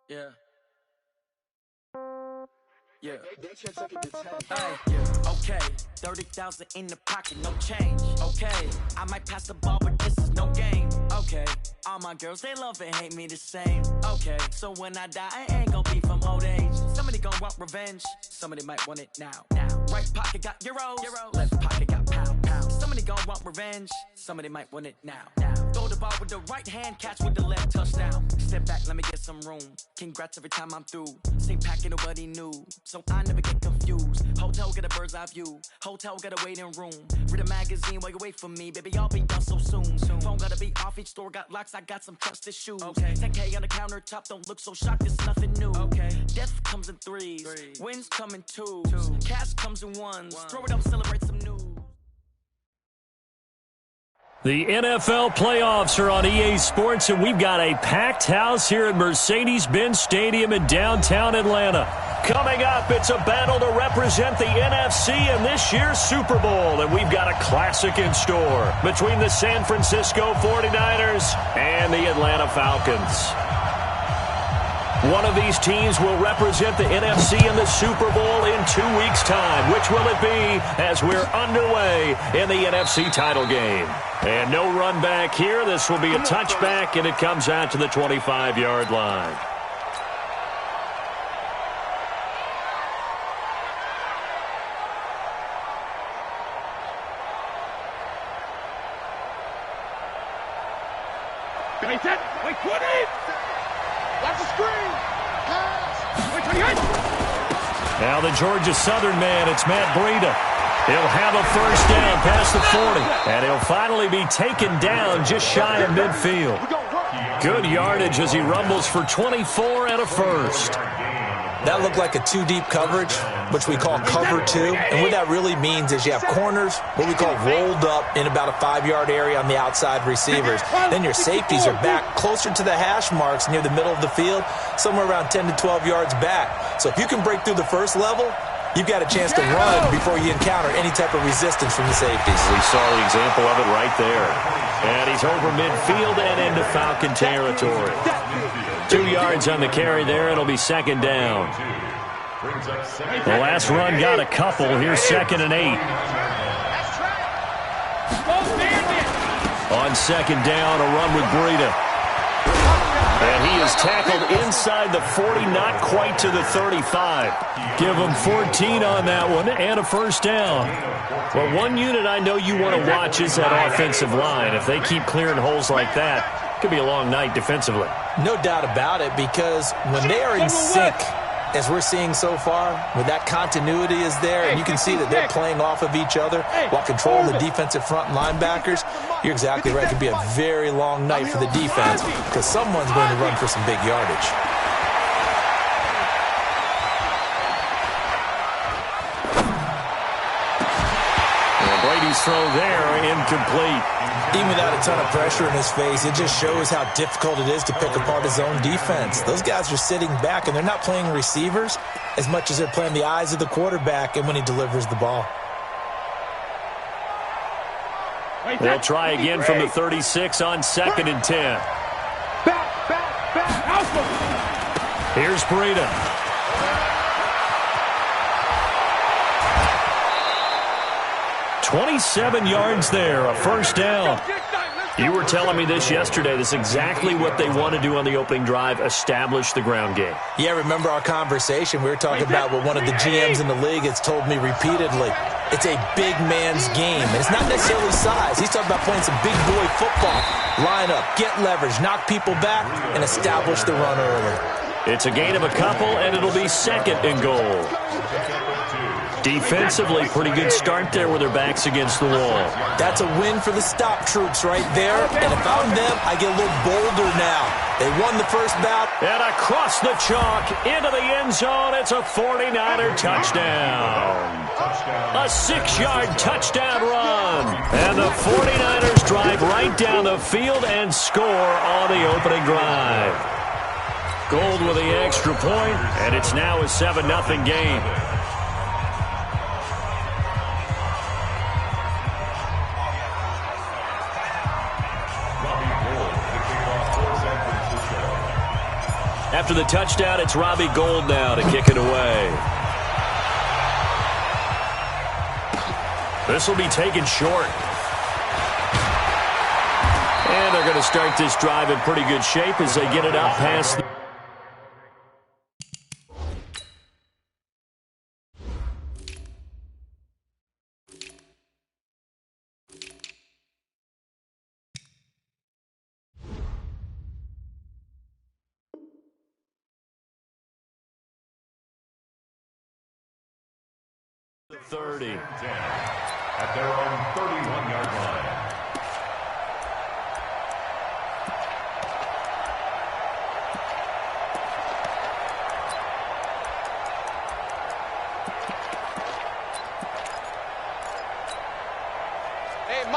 Yeah. Yeah. Hey, okay. 30,000 in the pocket, no change. Okay. I might pass the ball, but this is no game. Okay. All my girls, they love and hate me the same. Okay. So when I die, I ain't gonna be from old age. Somebody gonna want revenge. Somebody might want it now. Right pocket got euros. Left pocket got pound. Somebody gonna want revenge. Somebody might want it now. Throw the ball with the right hand, catch with the left, touchdown. Step back, let me get some room. Congrats every time I'm through. Same packet, nobody knew. So I never get confused. Hotel get a bird's eye view. Hotel got a waiting room. Read a magazine while you wait for me. Baby, I'll be done so soon. Phone gotta be off, each store got locks. I got some trusted shoes. Okay. 10K on the countertop, don't look so shocked, it's nothing new. Okay. Death comes in threes. Wins come in twos. Cash comes in ones. Throw it up, celebrate some news. The NFL playoffs are on EA Sports, and we've got a packed house here at Mercedes-Benz Stadium in downtown Atlanta. Coming up, it's a battle to represent the NFC in this year's Super Bowl, and we've got a classic in store between the San Francisco 49ers and the Atlanta Falcons. One of these teams will represent the NFC in the Super Bowl in 2 weeks' time. Which will it be as we're underway in the NFC title game? And no run back here. This will be a touchback, and it comes out to the 25-yard line. Wait, set. Wait, 20. Watch the screen. Pass. Wait, 28. Now the Georgia Southern man, it's Matt Breida. He'll have a first down past the 40. And he'll finally be taken down just shy of midfield. Good yardage as he rumbles for 24 and a first. That looked like a two-deep coverage, which we call cover two. And what that really means is you have corners, what we call rolled up in about a 5-yard area on the outside receivers. Then your safeties are back closer to the hash marks near the middle of the field, somewhere around 10 to 12 yards back. So if you can break through the first level, you've got a chance to run before you encounter any type of resistance from the safeties. We saw the example of it right there. And he's over midfield and into Falcon territory. 2 yards on the carry there. It'll be second down. The last run got a couple. Here's 2nd and 8. On second down, a run with Breida. And he is tackled inside the 40, not quite to the 35. Give him 14 on that one and a first down. Well, one unit I know you want to watch is that offensive line. If they keep clearing holes like that, it could be a long night defensively. No doubt about it, because when they are in sync, as we're seeing so far, when that continuity is there, and you can see that they're playing off of each other while controlling the defensive front linebackers, you're exactly right. It could be a very long night for the defense because someone's going to run for some big yardage. Brady's throw there, incomplete. Even without a ton of pressure in his face, it just shows how difficult it is to pick apart his own defense. Those guys are sitting back, and they're not playing receivers as much as they're playing the eyes of the quarterback and when he delivers the ball. They'll try again from the 36 on 2nd and 10. Here's Breida. 27 yards there, a first down. You were telling me this yesterday. This is exactly what they want to do on the opening drive, establish the ground game. Yeah, remember our conversation? We were talking about what one of the GMs in the league has told me repeatedly. It's a big man's game, and it's not necessarily size. He's talking about playing some big boy football. Line up, get leverage, knock people back, and establish the run early. It's a gain of a couple, and it'll be 2nd and goal. Defensively, pretty good start there with their backs against the wall. That's a win for the stop troops right there. And if I'm them, I get a little bolder now. They won the first bout. And across the chalk, into the end zone, it's a 49er touchdown. A 6-yard touchdown run. And the 49ers drive right down the field and score on the opening drive. Gold with the extra point, and it's now a 7-0 game. After the touchdown, it's Robbie Gould now to kick it away. This will be taken short. And they're going to start this drive in pretty good shape as they get it out past the... The 30. At their own 31-yard line.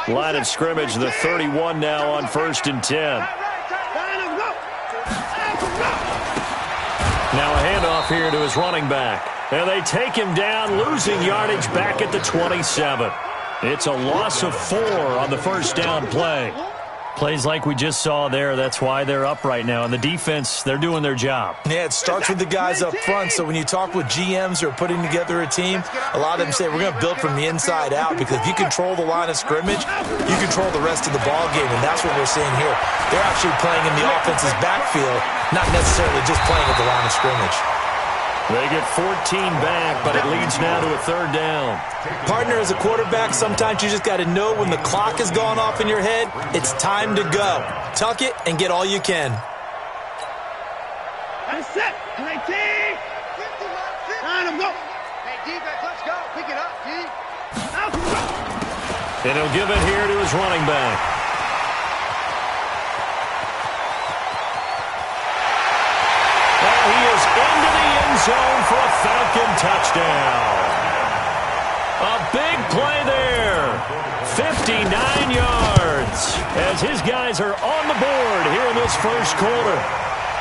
Line of scrimmage, the 31 now on 1st and 10. Now a handoff here to his running back. And they take him down, losing yardage back at the 27. It's a loss of 4 on the first down play. Plays like we just saw there. That's why they're up right now. And the defense, they're doing their job. Yeah, it starts with the guys up front. So when you talk with GMs who are putting together a team, a lot of them say we're going to build from the inside out, because if you control the line of scrimmage, you control the rest of the ball game, and that's what we're seeing here. They're actually playing in the offense's backfield, not necessarily just playing at the line of scrimmage. They get 14 back, but it leads now to a 3rd down. Partner, as a quarterback, sometimes you just got to know when the clock has gone off in your head, it's time to go. Tuck it and get all you can. That's it. 19. 50, line him, go. Hey, defense, let's go. Pick it up, D. Out. And he'll give it here to his running back. He is into the end zone for a Falcon touchdown. A big play there. 59 yards as his guys are on the board here in this first quarter.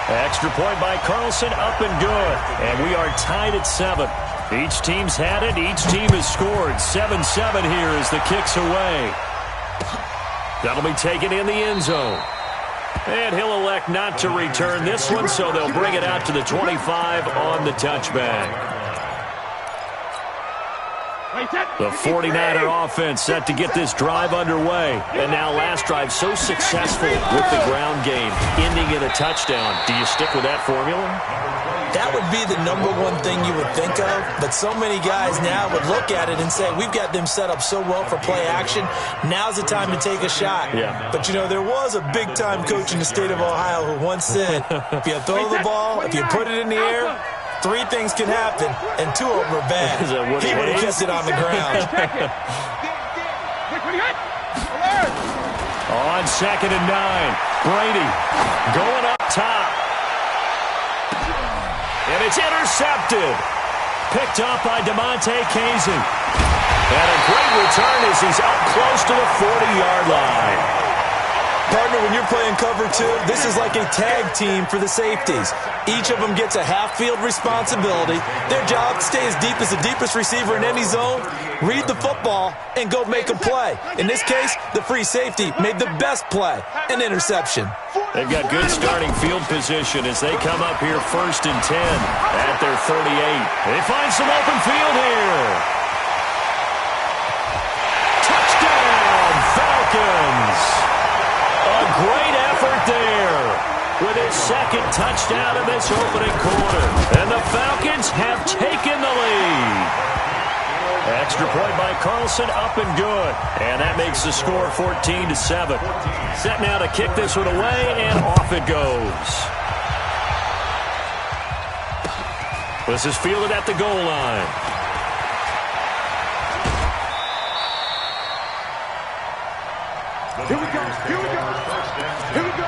Extra point by Carlson, up and good. And we are tied at 7. Each team's had it. Each team has scored. 7-7 here as the kick's away. That'll be taken in the end zone. And he'll elect not to return this one, so they'll bring it out to the 25 on the touchback. The 49er offense set to get this drive underway. And now last drive so successful with the ground game, ending in a touchdown. Do you stick with that formula? That would be the #1 thing you would think of, but so many guys now would look at it and say, we've got them set up so well for play action, now's the time to take a shot. Yeah. But, you know, there was a big-time coach in the state of Ohio who once said, if you throw the ball, if you put it in the air, 3 things can happen, and 2 of them are bad. He would have kept it on the ground. On 2nd and 9, Brady going up top. And it's intercepted. Picked up by DeMonte Casey. And a great return as he's up close to the 40-yard line. Partner, when you're playing cover 2, this is like a tag team for the safeties. Each of them gets a half-field responsibility. Their job, stay as deep as the deepest receiver in any zone, read the football, and go make a play. In this case, the free safety made the best play, an interception. They've got good starting field position as they come up here 1st and 10 at their 38. They find some open field here. Touchdown, Falcons! A great effort there with his 2nd touchdown in this opening quarter. And the Falcons have taken the lead. Extra point by Carlson, up and good. And that makes the score 14-7. Set now to kick this one away, and off it goes. This is fielded at the goal line. Here we go. Here we go. Here we go.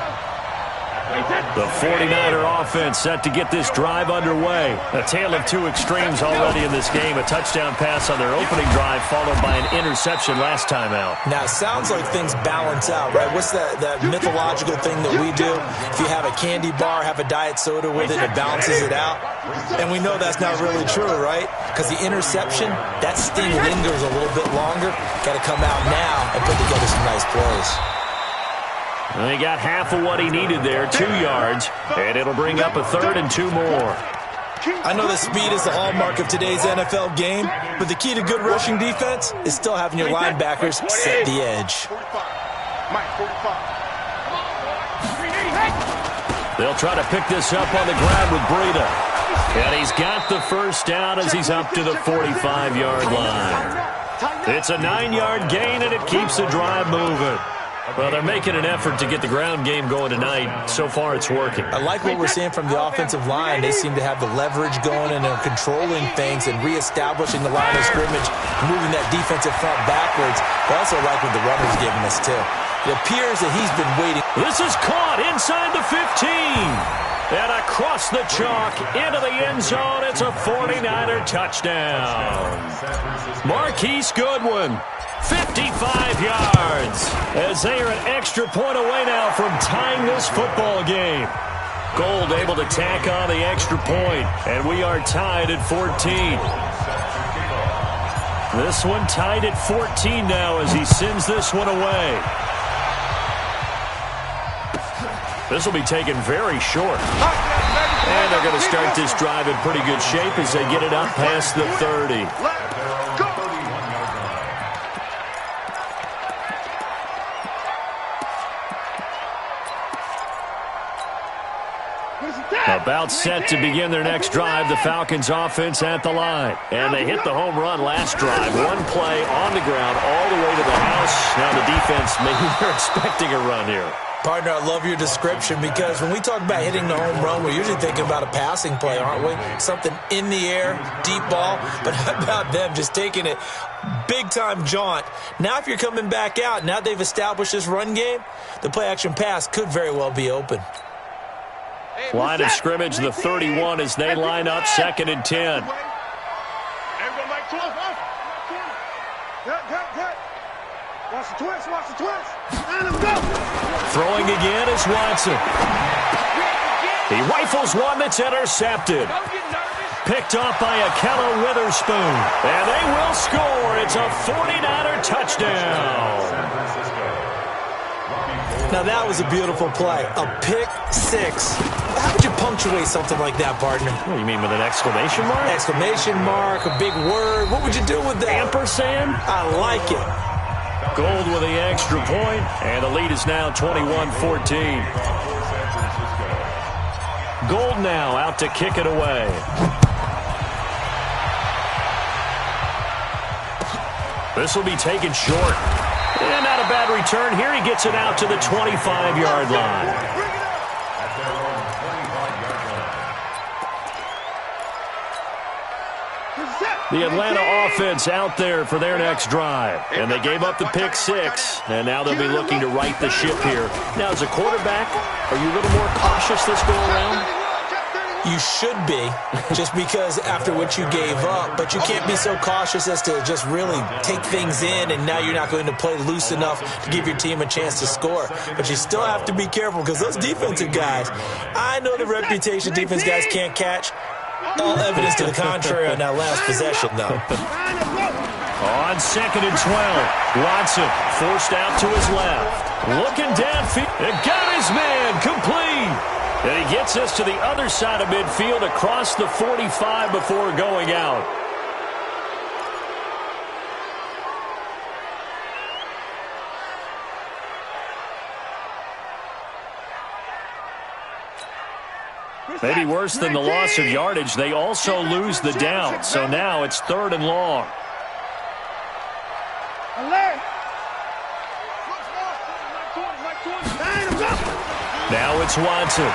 The 49er offense set to get this drive underway. A tale of 2 extremes already in this game. A touchdown pass on their opening drive followed by an interception last time out. Now, it sounds like things balance out, right? What's that mythological thing that we do? If you have a candy bar, have a diet soda with it, it balances it out. And we know that's not really true, right? Because the interception, that sting lingers a little bit longer. Got to come out now and put together some nice plays. And he got half of what he needed there, 2 yards, and it'll bring up a 3rd and 2 more. I know that speed is the hallmark of today's NFL game, but the key to good rushing defense is still having your linebackers set the edge. They'll try to pick this up on the ground with Breida. And he's got the first down as he's up to the 45-yard line. It's a 9-yard gain, and it keeps the drive moving. Well, they're making an effort to get the ground game going tonight. So far, it's working. I like what we're seeing from the offensive line. They seem to have the leverage going, and they're controlling things and reestablishing the line of scrimmage, moving that defensive front backwards. I also like what the runner's giving us, too. It appears that he's been waiting. This is caught inside the 15. And across the chalk into the end zone. It's a 49er touchdown. Marquise Goodwin, 55 yards. As they are an extra point away now from tying this football game. Gold able to tack on the extra point. And we are tied at 14. This one tied at 14 now as he sends this one away. This will be taken very short. And they're going to start this drive in pretty good shape as they get it up past the 30. About set to begin their next drive, the Falcons offense at the line. And they hit the home run last drive. One play on the ground all the way to the house. Now the defense, maybe they're expecting a run here. Partner, I love your description because when we talk about hitting the home run, we're usually thinking about a passing play, aren't we? Something in the air, deep ball. But how about them just taking it big-time jaunt? Now if you're coming back out, now they've established this run game, the play-action pass could very well be open. Line of scrimmage, the 31 as they line up 2nd and 10. Watch the twist, watch the twist. And let's go. Throwing again is Watson. He rifles one that's intercepted. Picked off by Akello Witherspoon. And they will score. It's a 49er touchdown. Now that was a beautiful play. A pick six. How would you punctuate something like that, partner? What do you mean, with an exclamation mark? Exclamation mark, a big word. What would you do with that? Ampersand? I like it. Gold with the extra point, and the lead is now 21-14. Gold now out to kick it away. This will be taken short. And not a bad return here. He gets it out to the 25-yard line. The Atlanta offense out there for their next drive. And they gave up the pick six. And now they'll be looking to right the ship here. Now, as a quarterback, are you a little more cautious this go around? You should be, just because after what you gave up. But you can't be so cautious as to just really take things in, and now you're not going to play loose enough to give your team a chance to score. But you still have to be careful because those defensive guys, I know the reputation defense guys can't catch. All evidence to the contrary on that last possession, though. On 2nd and 12, Watson forced out to his left. Looking downfield. It got his man complete. And he gets us to the other side of midfield across the 45 before going out. Maybe worse than the loss of yardage, they also lose the down. So now it's 3rd and long. Now it's Watson.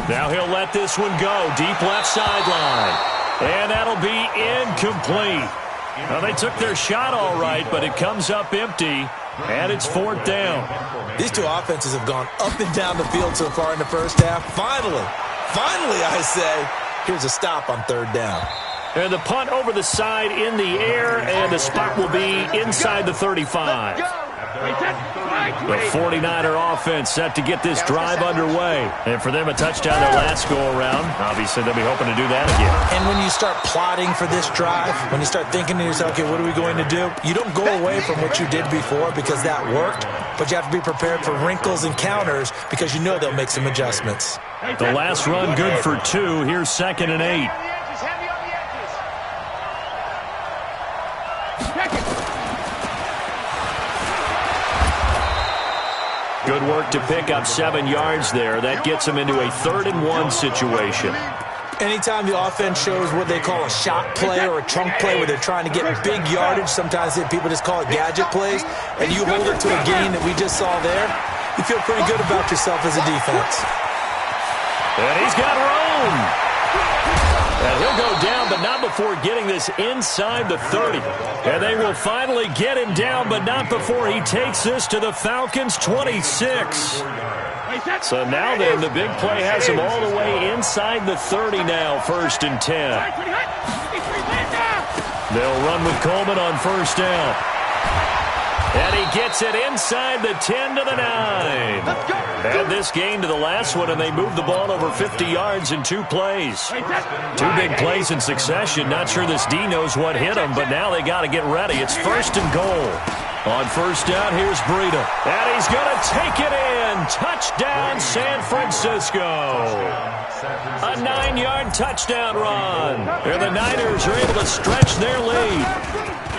Now he'll let this one go. Deep left sideline. And that'll be incomplete. Well, they took their shot all right, but it comes up empty. And it's 4th down. These two offenses have gone up and down the field so far in the first half. Finally, I say, here's a stop on 3rd down. And the punt over the side in the air, and the spot will be inside the 35. The 49er offense set to get this drive underway. And for them, a touchdown their last go-around. Obviously, they'll be hoping to do that again. And when you start plotting for this drive, when you start thinking to yourself, okay, what are we going to do? You don't go away from what you did before because that worked, but you have to be prepared for wrinkles and counters because you know they'll make some adjustments. The last run good for 2. Here's 2nd and 8. Good work to pick up 7 yards there. That gets them into a 3rd and 1 situation. Anytime the offense shows what they call a shot play or a chunk play where they're trying to get big yardage, sometimes people just call it gadget plays, and you hold it to a gain that we just saw there, you feel pretty good about yourself as a defense. And he's got room. And he'll go down, but not before getting this inside the 30. And they will finally get him down, but not before he takes this to the Falcons' 26. So now then, the big play has him all the way inside the 30 now, 1st and 10. They'll run with Coleman on 1st down. And he gets it inside the 10 to the 9. And this game to the last one, and they move the ball over 50 yards in 2 plays. 2 big plays in succession. Not sure this D knows what hit him, but now they got to get ready. It's 1st and goal. On 1st down, here's Breida. And he's going to take it in. Touchdown, San Francisco. A 9-yard touchdown run. And the Niners are able to stretch their lead.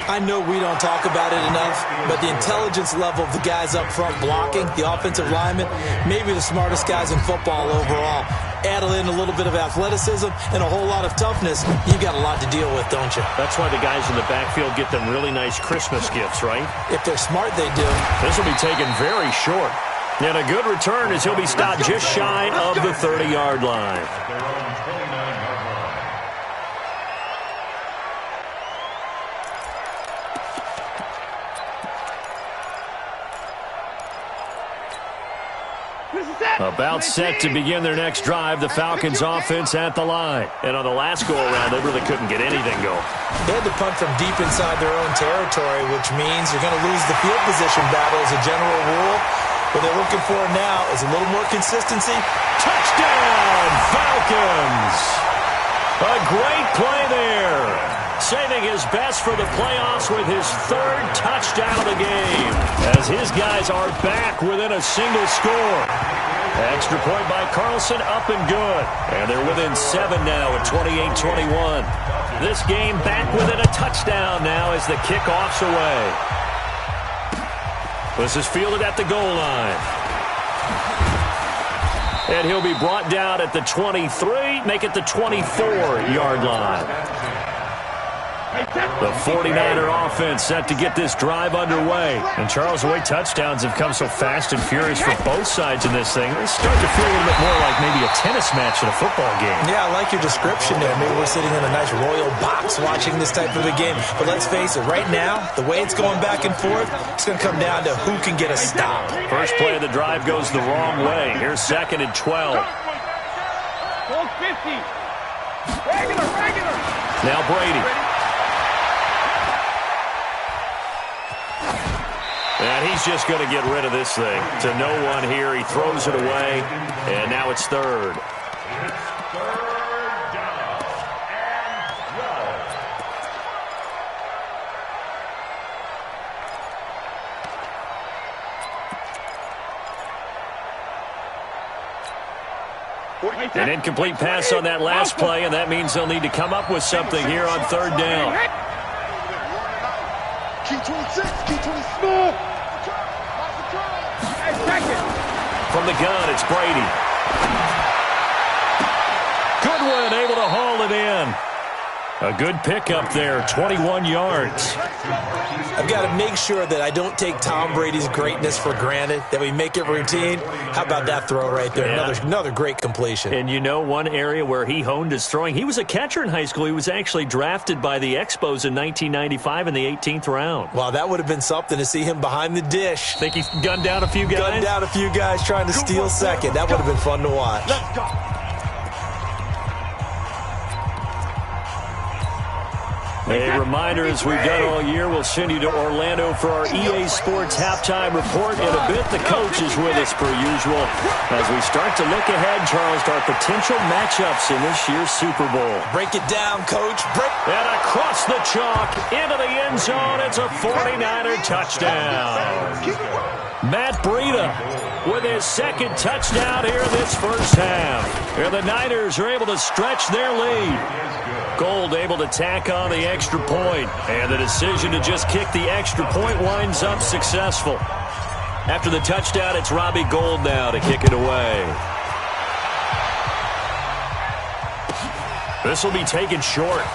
I know we don't talk about it enough, but the intelligence level of the guys up front blocking, the offensive linemen, maybe the smartest guys in football overall. Add in a little bit of athleticism and a whole lot of toughness, you've got a lot to deal with, don't you? That's why the guys in the backfield get them really nice Christmas gifts, right? If they're smart, they do. This will be taken very short. And a good return as he'll be stopped just shy of the 30-yard line. About set to begin their next drive, the Falcons offense at the line. And on the last go-around, they really couldn't get anything going. They had to punt from deep inside their own territory, which means you're going to lose the field position battle as a general rule. What they're looking for now is a little more consistency. Touchdown, Falcons! A great play there. Saving his best for the playoffs with his 3rd touchdown of the game. As his guys are back within a single score. Extra point by Carlson, up and good. And they're within 7 now at 28-21. This game back within a touchdown now as the kickoff's away. This is fielded at the goal line. And he'll be brought down at the 23, make it the 24-yard line. The 49er offense set to get this drive underway. And Charles, the way touchdowns have come so fast and furious for both sides in this thing, it's starting to feel a little bit more like maybe a tennis match in a football game. Yeah, I like your description there. Maybe we're sitting in a nice royal box watching this type of a game. But let's face it, right now, the way it's going back and forth, it's going to come down to who can get a stop. First play of the drive goes the wrong way. Here's 2nd and 12. Now Brady. And he's just going to get rid of this thing. To no one here. He throws it away. And now it's 3rd. An incomplete pass on that last play, and that means they'll need to come up with something here on 3rd down. Key 26, key 20 small. From the gun, it's Brady. Goodwin able to haul it in. A good pickup there, 21 yards. I've got to make sure that I don't take Tom Brady's greatness for granted, that we make it routine. How about that throw right there? Yeah. Another great completion. And you know one area where he honed his throwing, he was a catcher in high school. He was actually drafted by the Expos in 1995 in the 18th round. Wow, that would have been something to see him behind the dish. Think he's gunned down a few guys? Gunned down a few guys trying to steal second. That would have been fun to watch. Let's go. A reminder, as we've done all year, we'll send you to Orlando for our EA Sports halftime report. In a bit, the coach is with us per usual as we start to look ahead, Charles, to our potential matchups in this year's Super Bowl. Break it down, Coach. And across the chalk, into the end zone, it's a 49er touchdown. Matt Breida with his second touchdown here in this first half. And the Niners are able to stretch their lead. Gold able to tack on the extra point, and the decision to just kick the extra point winds up successful. After the touchdown, it's Robbie Gould now to kick it away. This will be taken short.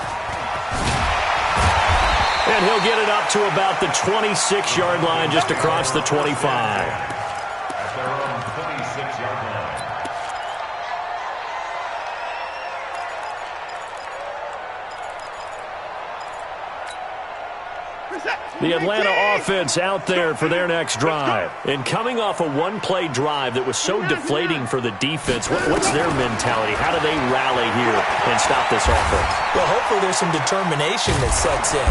And he'll get it up to about the 26-yard line, just across the 25. The Atlanta offense out there for their next drive. And coming off a one-play drive that was so deflating for the defense, what's their mentality? How do they rally here and stop this offense? Well, hopefully there's some determination that sets in.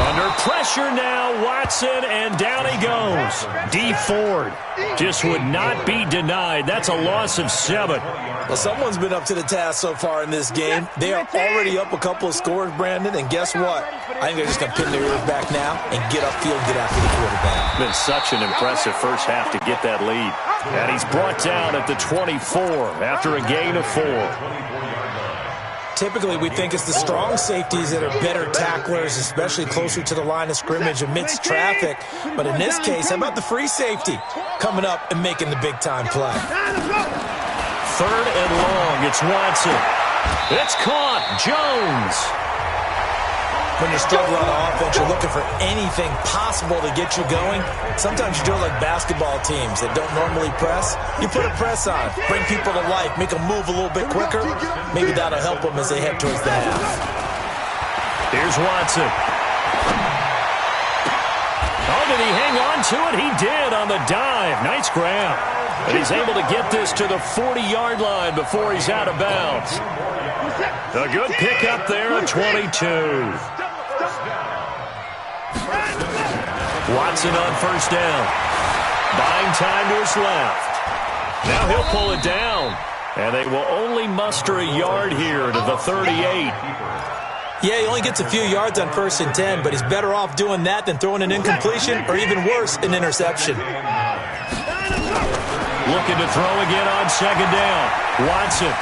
Under pressure now, Watson, and down he goes. D. Ford just would not be denied. That's a loss of 7. Well, someone's been up to the task so far in this game. They are already up a couple of scores, Brandon, and guess what? I think they're just going to pin their ears back now and get upfield and get after the quarterback. Been such an impressive first half to get that lead. And he's brought down at the 24 after a gain of 4. Typically, we think it's the strong safeties that are better tacklers, especially closer to the line of scrimmage amidst traffic. But in this case, how about the free safety coming up and making the big-time play? 3rd and long. It's Watson. It's caught. Jones. When you're struggling on offense, you're looking for anything possible to get you going. Sometimes you do it like basketball teams that don't normally press. You put a press on, bring people to life, make them move a little bit quicker. Maybe that'll help them as they head towards the half. Here's Watson. Oh, did he hang on to it? He did on the dive. Nice grab. And he's able to get this to the 40-yard line before he's out of bounds. A good pickup there at 22. Watson on first down. Buying time to his left. Now he'll pull it down. And they will only muster a yard here to the 38. Yeah, he only gets a few yards on 1st and 10, but he's better off doing that than throwing an incompletion or even worse, an interception. Looking to throw again on 2nd down. Watson,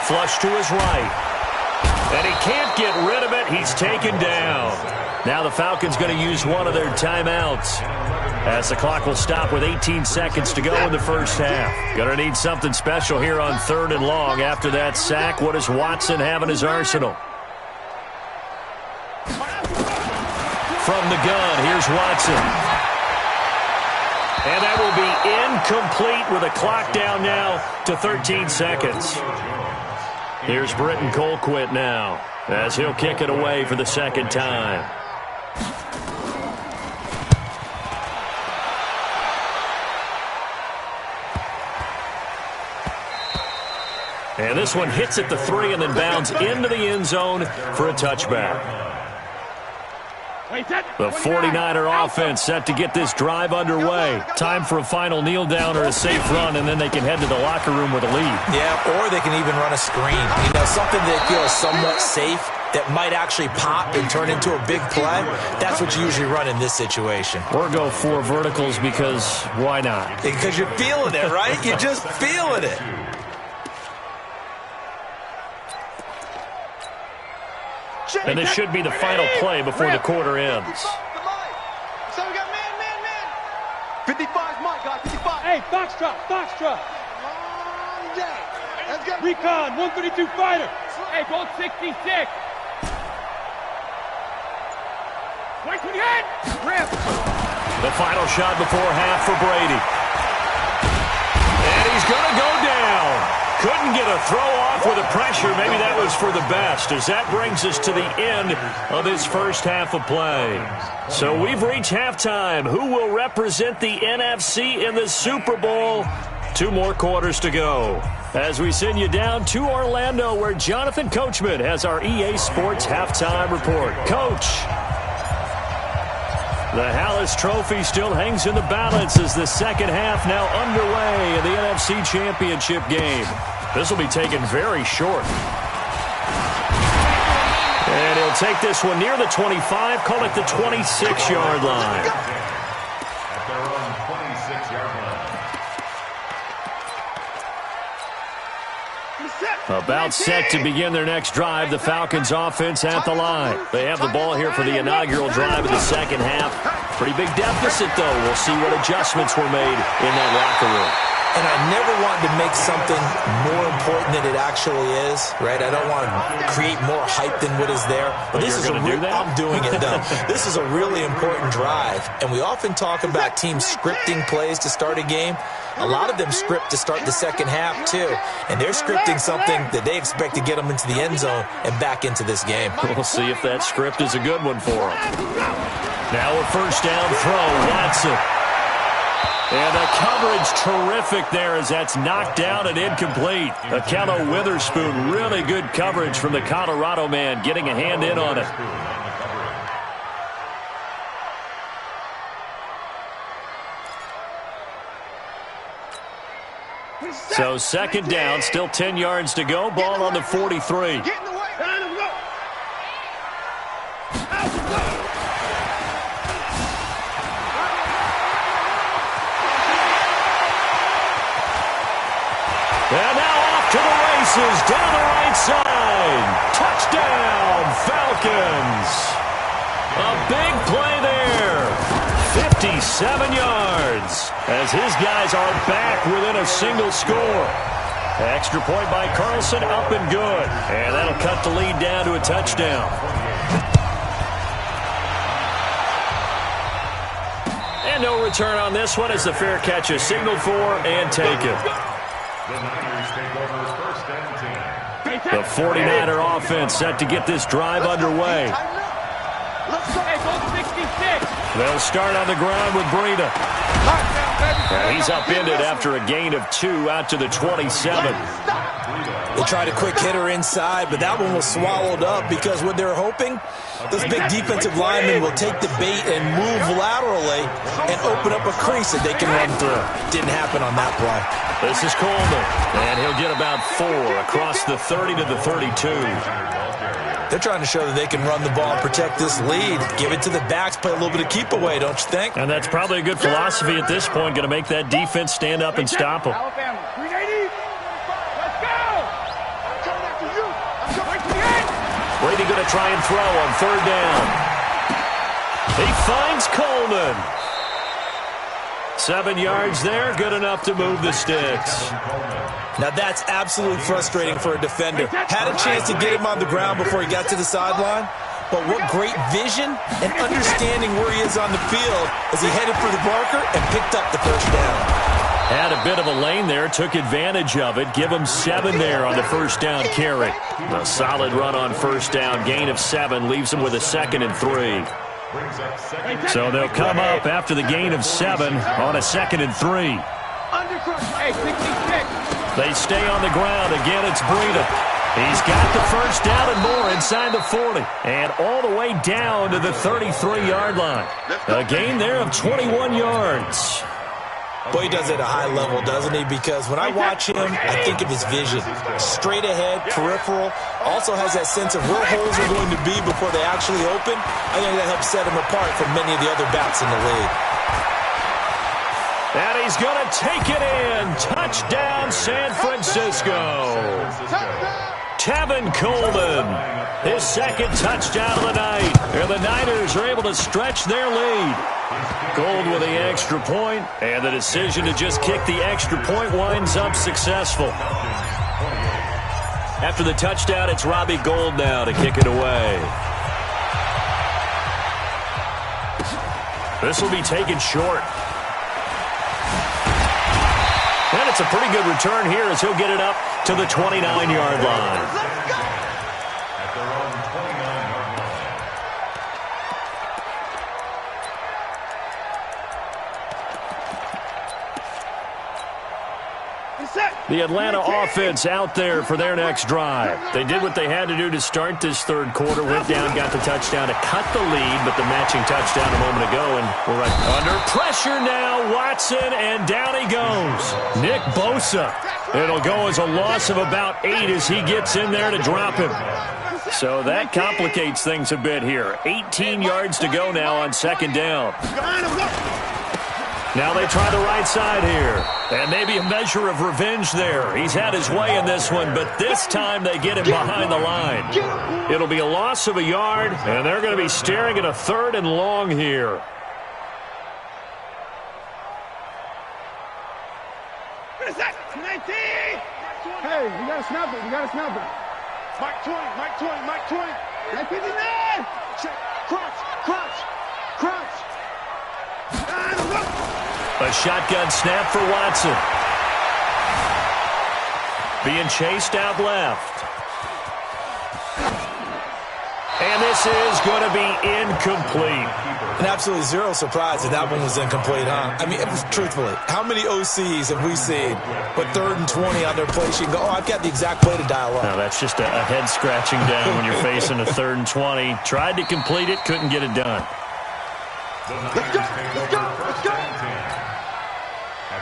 flush to his right. And he can't get rid of it. He's taken down. Now the Falcons going to use one of their timeouts as the clock will stop with 18 seconds to go in the first half. Going to need something special here on 3rd and long. After that sack, what does Watson have in his arsenal? From the gun, here's Watson. And that will be incomplete with a clock down now to 13 seconds. Here's Britton Colquitt now as he'll kick it away for the second time. And this one hits at the 3 and then bounds into the end zone for a touchback. The 49er offense set to get this drive underway. Time for a final kneel down or a safe run, and then they can head to the locker room with a lead. Yeah, or they can even run a screen. You know, something they feel is somewhat safe that might actually pop and turn into a big play. That's what you usually run in this situation. Or go 4 verticals because why not? Because you're feeling it, right? You're just feeling it. And this should be the final play before the quarter ends. So we got man. 55's Mike, guys, 55. Hey, Foxtrot. Long day. Let's go. Recon, 132 fighter. Hey, Gold 66. 128. Rip. The final shot before half for Brady. And he's going to go down. Couldn't get a throw off with the pressure. Maybe that was for the best, as that brings us to the end of this first half of play. So we've reached halftime. Who will represent the NFC in the Super Bowl? 2 more quarters to go as we send you down to Orlando, where Jonathan Coachman has our EA Sports halftime report. Coach, the Hallis Trophy still hangs in the balance as the second half now underway in the NFC Championship game. This will be taken very short. And he'll take this one near the 25, call it the 26-yard line. At their own 26-yard line. About set to begin their next drive, the Falcons offense at the line. They have the ball here for the inaugural drive of the second half. Pretty big deficit, though. We'll see what adjustments were made in that locker room. And I never wanted to make something more important than it actually is, right? I don't want to create more hype than what is there. But this is I'm doing it, though. This is a really important drive. And we often talk about teams scripting plays to start a game. A lot of them script to start the second half, too. And they're scripting something that they expect to get them into the end zone and back into this game. We'll see if that script is a good one for them. Now a first down throw, Watson. And the coverage terrific there as that's knocked down and incomplete. Akello Witherspoon, really good coverage from the Colorado man, getting a hand in on it. So second down, still 10 yards to go. Ball on the 43. And now off to the races, down the right side. Touchdown, Falcons. A big play there. 57 yards as his guys are back within a single score. Extra point by Carlson, up and good. And that'll cut the lead down to a touchdown. And no return on this one as the fair catch is signaled for and taken. The Niners take over first and 10. The 49er offense set to get this drive underway. They'll start on the ground with Breida. And he's upended after a gain of 2 out to the 27. They tried a quick hitter inside, but that one was swallowed up because what they're hoping, those big defensive linemen will take the bait and move laterally and open up a crease that they can run through. Didn't happen on that play. This is Coleman, and he'll get about 4 across the 30 to the 32. They're trying to show that they can run the ball and protect this lead. Give it to the backs, play a little bit of keep away, don't you think? And that's probably a good philosophy at this point, going to make that defense stand up and stop them. Brady going to try and throw on third down. He finds Coleman. 7 yards there, good enough to move the sticks. Now that's absolutely frustrating for a defender. Had a chance to get him on the ground before he got to the sideline, but what great vision and understanding where he is on the field as he headed for the marker and picked up the first down. Had a bit of a lane there, took advantage of it. Give him 7 there on the first down carry. A solid run on first down, gain of 7, leaves him with a 2nd and 3. So they'll come up after the gain of 7 on a 2nd and 3. They stay on the ground. Again, it's Breida. He's got the first down and more inside the 40. And all the way down to the 33-yard line. A gain there of 21 yards. Boy, he does it at a high level, doesn't he? Because when I watch him, I think of his vision. Straight ahead, peripheral. Also has that sense of where holes are going to be before they actually open. I think that helps set him apart from many of the other backs in the league. And he's going to take it in. Touchdown, San Francisco. Tevin Coleman, his 2nd touchdown of the night. And the Niners are able to stretch their lead. Gold with the extra point, and the decision to just kick the extra point winds up successful. After the touchdown, it's Robbie Gould now to kick it away. This will be taken short. And it's a pretty good return here as he'll get it up to the 29-yard line. At their own 29-yard line. The Atlanta offense out there for their next drive. They did what they had to do to start this third quarter, went down, got the touchdown to cut the lead, but the matching touchdown a moment ago, and we're right under pressure now. Watson, and down he goes. Nick Bosa. It'll go as a loss of about 8 as he gets in there to drop him. So that complicates things a bit here. 18 yards to go now on second down. Now they try the right side here. And maybe a measure of revenge there. He's had his way in this one, but this time they get him behind the line. It'll be a loss of a yard, and they're going to be staring at a 3rd and long here. Hey, we got to snap it. We got to snap it. Mike 20, Mike 20, Mike 20. Mike 59. Check. Crunch, crunch, crunch. A shotgun snap for Watson. Being chased out left. And this is going to be incomplete. And absolutely zero surprise that that one was incomplete, huh? I mean, truthfully, how many OCs have we seen with 3rd and 20 on their play sheet and go, oh, I've got the exact play to dial up? No, that's just a head scratching down when you're facing a 3rd and 20. Tried to complete it, couldn't get it done. Let's go, let's go, let's go.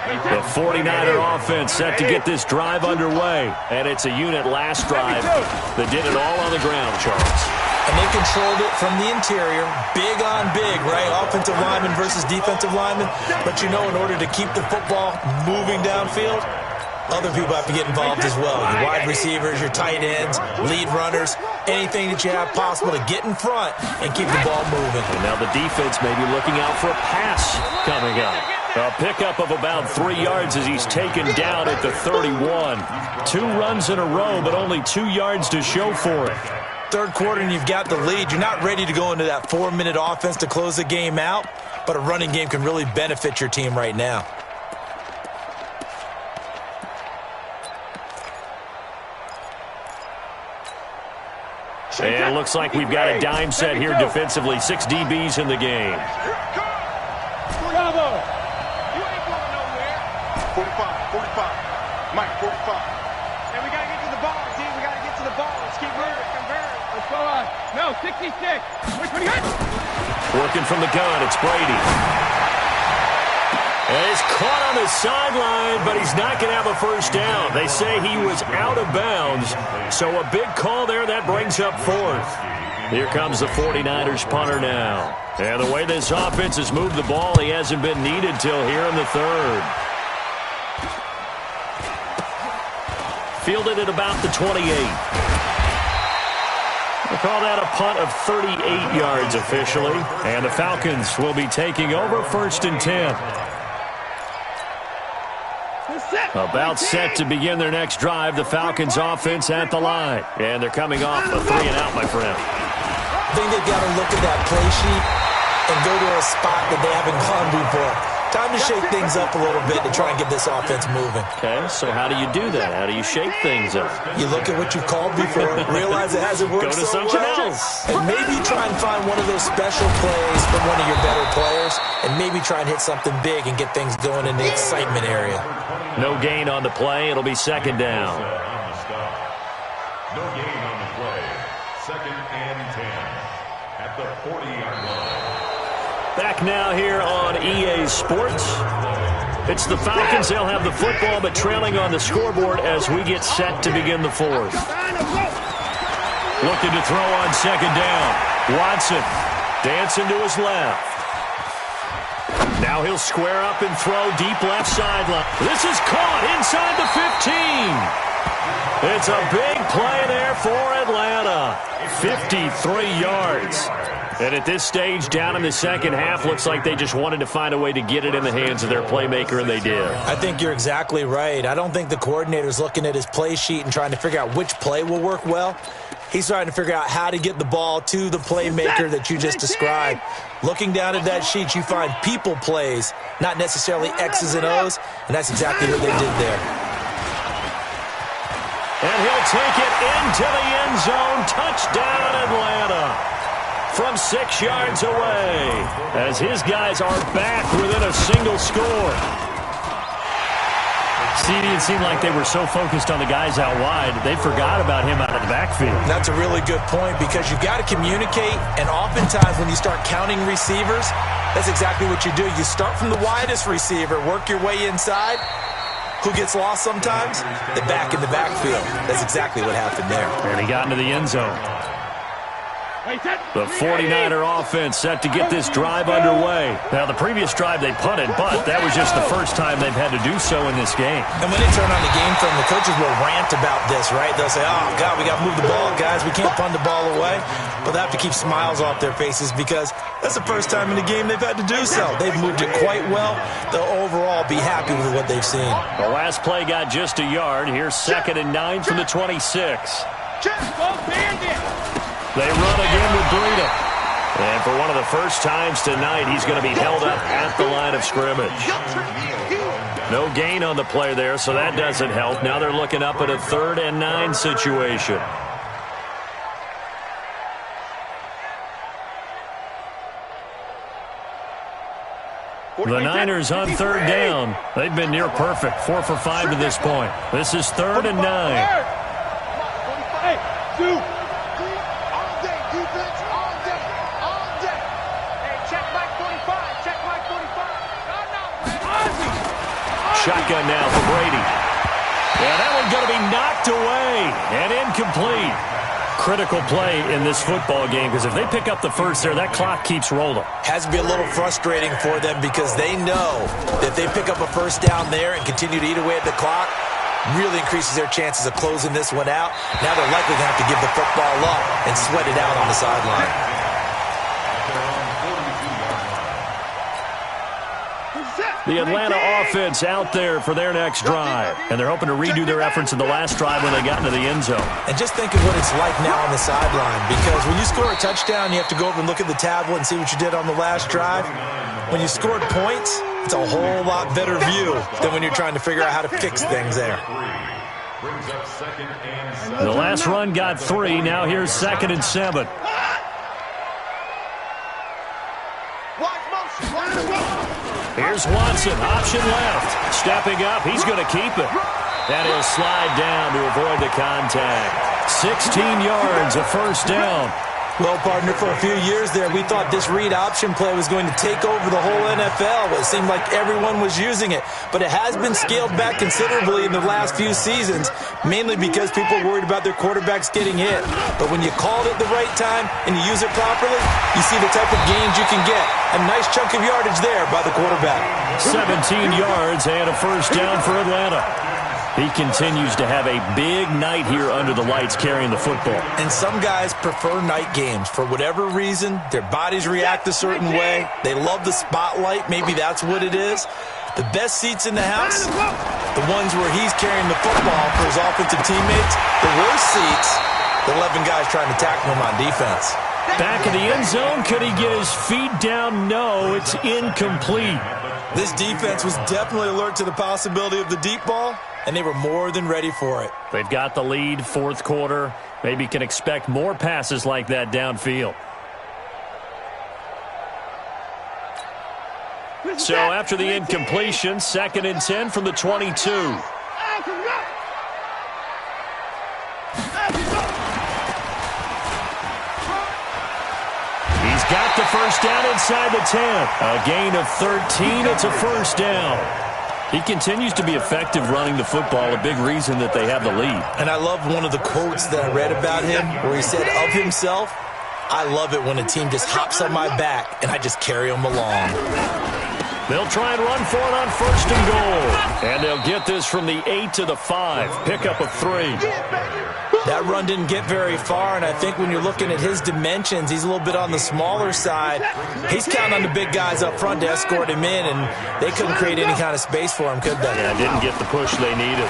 The 49er offense set to get this drive underway. And it's a unit last drive that did it all on the ground, Charles. And they controlled it from the interior, big on big, right? Offensive lineman versus defensive lineman. But you know, in order to keep the football moving downfield, other people have to get involved as well. Your wide receivers, your tight ends, lead runners, anything that you have possible to get in front and keep the ball moving. And now the defense may be looking out for a pass coming up. A pickup of about 3 yards as he's taken down at the 31. 2 runs in a row, but only 2 yards to show for it. Third quarter and you've got the lead. You're not ready to go into that 4-minute offense to close the game out, but a running game can really benefit your team right now. And it looks like we've got a dime set here defensively. 6 DBs in the game. Bravo. You ain't going nowhere. 45, 45. Mike, 45. And we got to get to the ball, D. We got to get to the ball. Let's keep moving. Convert. Let's go on. No, 66. Which one you got? Working from the gun, it's Brady. And he's caught on the sideline, but he's not going to have a first down. They say he was out of bounds, so a big call there. That brings up 4th. Here comes the 49ers punter now. And the way this offense has moved the ball, he hasn't been needed till here in the 3rd. Fielded at about the 28. We'll call that a punt of 38 yards officially. And the Falcons will be taking over 1st and 10. About set to begin their next drive. The Falcons offense at the line. And they're coming off a 3 and out, my friend. I think they've got to look at that play sheet and go to a spot that they haven't gone before. Time to shake things up a little bit to try and get this offense moving. Okay, so how do you do that? How do you shake things up? You look at what you've called before, realize it hasn't worked so well. Go to something else. And maybe try and find one of those special plays from one of your better players, and maybe try and hit something big and get things going in the excitement area. No gain on the play. It'll be 2nd down. No gain on the play. 2nd and 10 at the 40-yard line. Back now here on EA Sports. It's the Falcons. They'll have the football, but trailing on the scoreboard as we get set to begin the 4th. Looking to throw on 2nd down. Watson dancing to his left. Now he'll square up and throw deep left sideline. This is caught inside the 15. It's a big play there for Atlanta. 53 yards. And at this stage, down in the second half, looks like they just wanted to find a way to get it in the hands of their playmaker, and they did. I think you're exactly right. I don't think the coordinator's looking at his play sheet and trying to figure out which play will work well. He's trying to figure out how to get the ball to the playmaker that you just described. Looking down at that sheet, you find people plays, not necessarily X's and O's, and that's exactly what they did there. And he'll take it into the end zone. Touchdown, Atlanta. From 6 yards away, as his guys are back within a single score. See, it seemed like they were so focused on the guys out wide, they forgot about him out of the backfield. That's a really good point because you've got to communicate, and oftentimes when you start counting receivers, that's exactly what you do. You start from the widest receiver, work your way inside. Who gets lost sometimes? The back in the backfield. That's exactly what happened there. And he got into the end zone. The 49er offense set to get this drive underway. Now, the previous drive they punted, but that was just the first time they've had to do so in this game. And when they turn on the game film, the coaches will rant about this, right? They'll say, oh, God, we got to move the ball, guys. We can't punt the ball away. But they have to keep smiles off their faces because that's the first time in the game they've had to do so. They've moved it quite well. They'll overall be happy with what they've seen. The last play got just a yard. Here's 2nd and 9 from the 26. They run again with Breida. And for one of the first times tonight, he's going to be held up at the line of scrimmage. No gain on the play there, so that doesn't help. Now they're looking up at a 3rd and 9 situation. The Niners on 3rd down. They've been near perfect, 4 for 5 to this point. This is 3rd and 9. Hey, two. Shotgun now for Brady. Yeah, that one's going to be knocked away and incomplete. Critical play in this football game because if they pick up the first there, that clock keeps rolling. Has to be a little frustrating for them because they know that if they pick up a first down there and continue to eat away at the clock, really increases their chances of closing this one out. Now they're likely going to have to give the football up and sweat it out on the sideline. The Atlanta offense out there for their next drive. And they're hoping to redo their efforts in the last drive when they got into the end zone. And just think of what it's like now on the sideline. Because when you score a touchdown, you have to go over and look at the tablet and see what you did on the last drive. When you scored points, it's a whole lot better view than when you're trying to figure out how to fix things there. The last run got 3. Now here's 2nd and 7. Here's Watson, option left. Stepping up, he's going to keep it. And he'll slide down to avoid the contact. 16 yards, a first down. Well, partner, for a few years there, we thought this read option play was going to take over the whole NFL. It seemed like everyone was using it. But it has been scaled back considerably in the last few seasons, mainly because people are worried about their quarterbacks getting hit. But when you call it at the right time and you use it properly, you see the type of gains you can get. A nice chunk of yardage there by the quarterback. 17 yards and a first down for Atlanta. He continues to have a big night here under the lights carrying the football. And some guys prefer night games. For whatever reason, their bodies react a certain way. They love the spotlight. Maybe that's what it is. The best seats in the house, the ones where he's carrying the football for his offensive teammates. The worst seats, the 11 guys trying to tackle him on defense. Back in the end zone, could he get his feet down? No, it's incomplete. This defense was definitely alert to the possibility of the deep ball, and they were more than ready for it. They've got the lead, 4th quarter. Maybe can expect more passes like that downfield. So after the incompletion, 2nd and 10 from the 22. He's got the first down inside the 10. A gain of 13. It's a first down. He continues to be effective running the football, a big reason that they have the lead. And I love one of the quotes that I read about him where he said of himself, I love it when a team just hops on my back and I just carry them along. They'll try and run for it on 1st and goal. And they'll get this from the 8 to the 5. Pickup of 3. That run didn't get very far, and I think when you're looking at his dimensions, he's a little bit on the smaller side. He's counting on the big guys up front to escort him in, and they couldn't create any kind of space for him, could they? Yeah, didn't get the push they needed.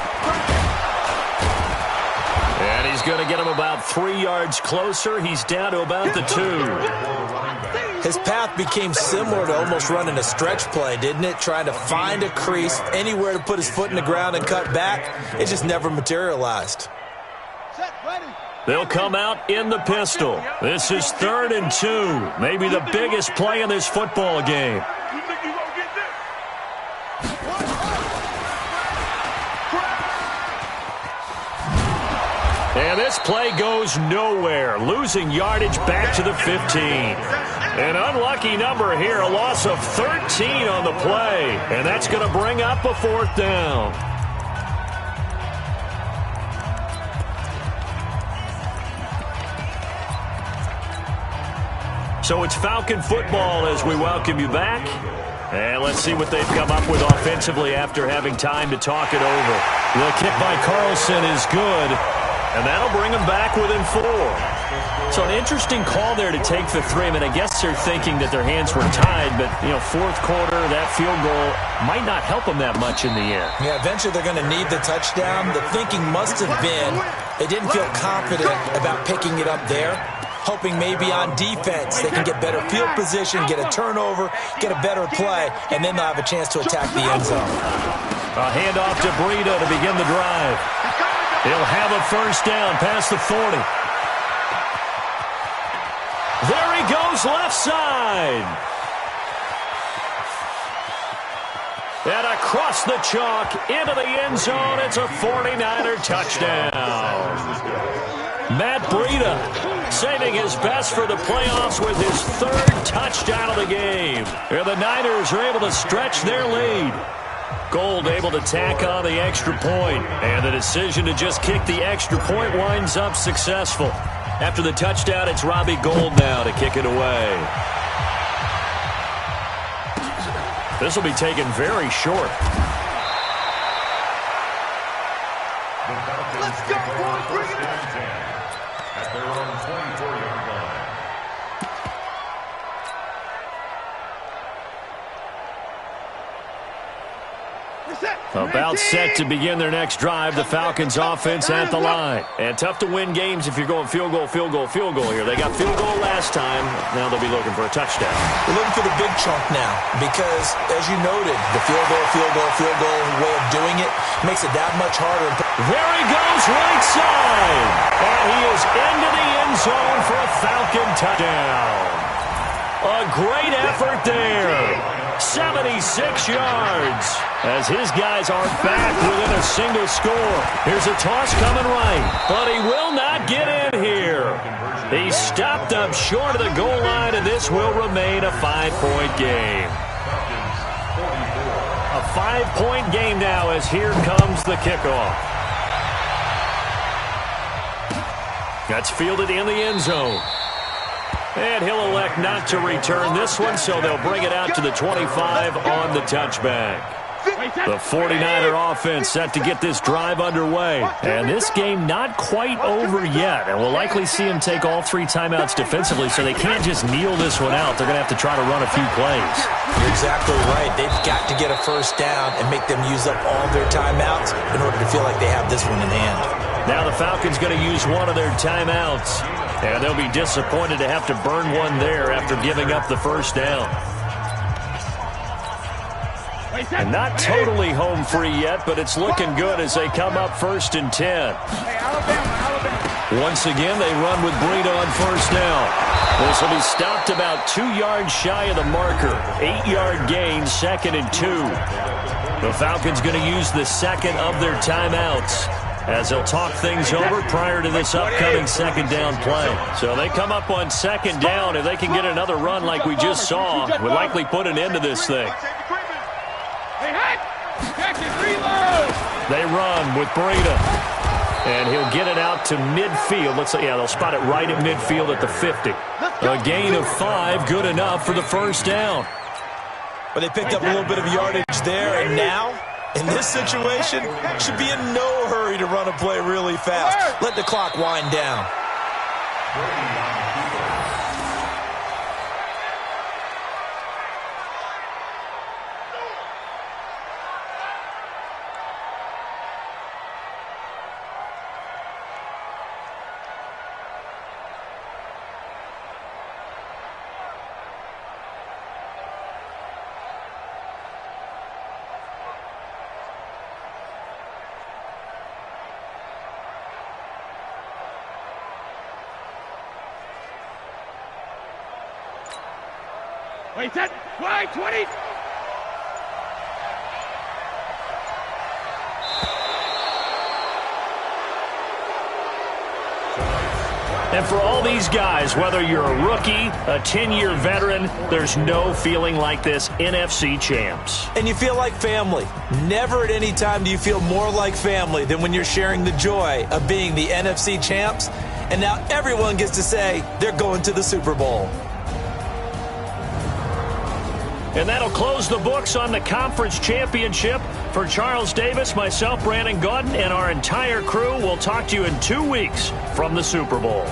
And he's going to get him about 3 yards closer. He's down to about the 2. His path became similar to almost running a stretch play, didn't it? Trying to find a crease, anywhere to put his foot in the ground and cut back. It just never materialized. They'll come out in the pistol. This is 3rd and 2. Maybe the biggest play in this football game. And this play goes nowhere, losing yardage back to the 15. An unlucky number here, a loss of 13 on the play. And that's going to bring up a 4th down. So it's Falcon football as we welcome you back. And let's see what they've come up with offensively after having time to talk it over. The kick by Carlson is good, and that'll bring them back within 4. So an interesting call there to take the 3. I mean, I guess they're thinking that their hands were tied, but, you know, 4th quarter, that field goal might not help them that much in the end. Yeah, eventually they're going to need the touchdown. The thinking must have been they didn't feel confident about picking it up there, hoping maybe on defense they can get better field position, get a turnover, get a better play, and then they'll have a chance to attack the end zone. A handoff to Breida to begin the drive. He'll have a 1st down past the 40. There he goes left side. And across the chalk into the end zone, it's a 49er touchdown. Matt Breida saving his best for the playoffs with his 3rd touchdown of the game. And the Niners are able to stretch their lead. Gold able to tack on the extra point. And the decision to just kick the extra point winds up successful. After the touchdown, it's Robbie Gould now to kick it away. This will be taken very short. Let's go, boys. Bring it at their own 24-yard line. About set to begin their next drive. The Falcons offense at the line. And tough to win games if you're going field goal, field goal, field goal here. They got field goal last time. Now they'll be looking for a touchdown. They're looking for the big chunk now because, as you noted, the field goal way of doing it makes it that much harder. There he goes right side. And he is into the end zone for a Falcon touchdown. A great effort there. 76 yards as his guys are back within a single score. Here's a toss coming right, but he will not get in here. He stopped up short of the goal line, and this will remain a 5-point game. A 5-point game now as here comes the kickoff. That's fielded in the end zone. And he'll elect not to return this one, so they'll bring it out to the 25 on the touchback. The 49er offense set to get this drive underway. And this game not quite over yet. And we'll likely see them take all 3 timeouts defensively, so they can't just kneel this one out. They're going to have to try to run a few plays. You're exactly right. They've got to get a 1st down and make them use up all their timeouts in order to feel like they have this one in hand. Now the Falcons going to use one of their timeouts. And they'll be disappointed to have to burn one there after giving up the 1st down. And not totally home free yet, but it's looking good as they come up 1st and 10. Once again, they run with Breida on 1st down. This will be stopped about 2 yards shy of the marker. 8-yard gain, 2nd and 2. The Falcons going to use the 2nd of their timeouts as they'll talk things over prior to this upcoming 2nd down play. So they come up on 2nd down. If they can get another run like we just saw, we'll likely put an end to this thing. They run with Breida. And he'll get it out to midfield. Let's say, yeah, they'll spot it right at midfield at the 50. A gain of 5, good enough for the 1st down. But they picked up a little bit of yardage there, and now, in this situation, should be in no hurry to run a play really fast. Let the clock wind down. Wait, set, wide, 20. And for all these guys, whether you're a rookie, a 10-year veteran, there's no feeling like this NFC champs. And you feel like family. Never at any time do you feel more like family than when you're sharing the joy of being the NFC champs. And now everyone gets to say they're going to the Super Bowl. And that'll close the books on the conference championship. For Charles Davis, myself, Brandon Gaudin, and our entire crew, we'll talk to you in 2 weeks from the Super Bowl.